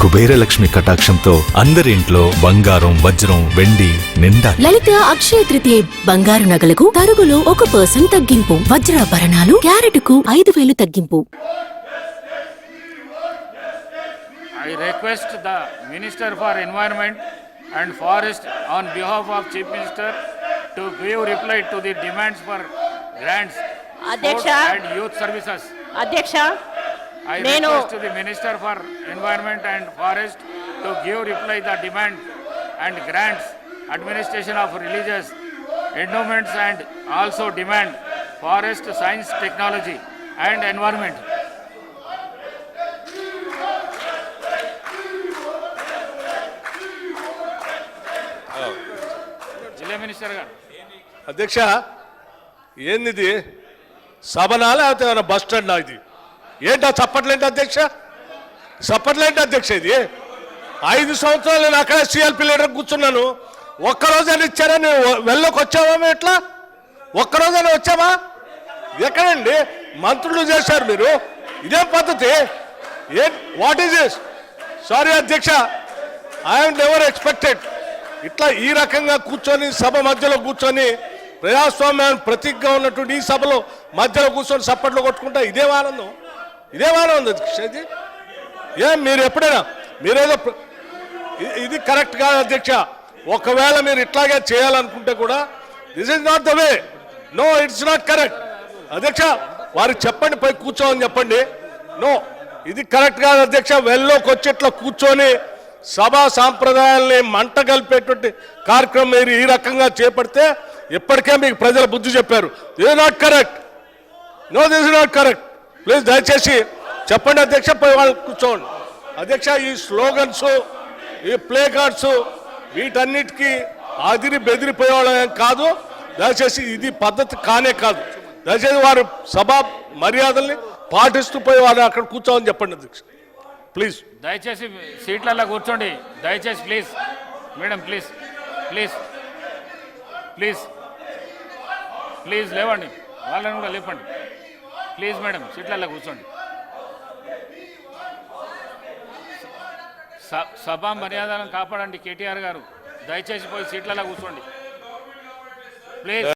కుబేరలక్ష్మి కటాక్షంతో అందరి ఇంట్లో బంగారం వజ్రం వెండి నిండా. లలిత అక్షయ తృతీయ బంగారు నగలకు తరుగులో 1% తగ్గింపు. వజ్రాభరణాలు క్యారెట్కు 5,000 తగ్గింపు. I request the Minister for Environment and Forest on behalf of Chief Minister to give reply to the demands for grants, sports and youth services. అధ్యక్ష I request to the Minister for Environment and Forest to give reply the demand and grants, administration of religious endowments and also demand forest science, technology and environment. జిల్లా minister గారు. అధ్యక్ష ఏంది సభనా లేకపోతే ఏమైనా bus stand ఇది ఏంటా చప్పట్లేంటి అధ్యక్ష చప్పట్లేంటి అధ్యక్ష ఇది 5 సంవత్సరాలు నేను అక్కడే సిఎల్పి లీడర్ కూర్చున్నాను ఒక్కరోజైనా ఇచ్చారా నేను వెళ్ళకి వచ్చావా ఎట్లా ఒక్కరోజైనా వచ్చావా ఎక్కడండి మంత్రులు చేశారు మీరు ఇదే పద్ధతి వాట్ ఈజ్ దిస్ సారీ అధ్యక్ష ఐ హావ్ నెవర్ ఎక్స్పెక్టెడ్ ఇట్లా ఈ రకంగా కూర్చొని సభ మధ్యలో కూర్చొని ప్రజాస్వామ్యాన్ని ప్రతీకగా ఉన్నటువంటి ఈ సభలో మధ్యలో కూర్చొని సప్పట్లు కొట్టుకుంటా ఇదేం ఆనందం అధ్యక్ష ఇది ఏం మీరు ఎప్పుడైనా మీరేదో ఇది కరెక్ట్ కాదు అధ్యక్ష ఒకవేళ మీరు ఇట్లాగే చేయాలనుకుంటే కూడా this is not the way no it's not correct అధ్యక్ష వారికి చెప్పండి పై కూర్చోమని చెప్పండి నో ఇది కరెక్ట్ కాదు అధ్యక్ష వెళ్ళలోకి వచ్చి ఇట్లా కూర్చొని సభా సాంప్రదాయాల్ని మంట కలిపేటువంటి కార్యక్రమం మీరు ఈ రకంగా చేపడితే ఇప్పటికే మీకు ప్రజల బుద్ధి చెప్పారు this is not correct no this is not correct please దయచేసి చెప్పండి అధ్యక్ష పై వాళ్ళు కూర్చోండి అధ్యక్ష ఈ స్లోగన్స్ ఈ ప్లే కార్డ్స్ వీటన్నిటికీ అదిరి బెదిరిపోయేవాళ్ళం కాదు దయచేసి ఇది పద్ధతి కానే కాదు దయచేసి వారు సభా మర్యాదల్ని పాటిస్తూ పోయి వారు అక్కడ కూర్చోమని చెప్పండి అధ్యక్ష ప్లీజ్ దయచేసి సీట్లలో కూర్చోండి దయచేసి please madam please please please please లేవండి వాళ్ళని కూడా లేపండి ప్లీజ్ మేడం సీట్లలో కూర్చోండి సభా మర్యాదలను కాపాడండి కేటీఆర్ గారు దయచేసి పోయి సీట్లలో కూర్చోండి ప్లీజ్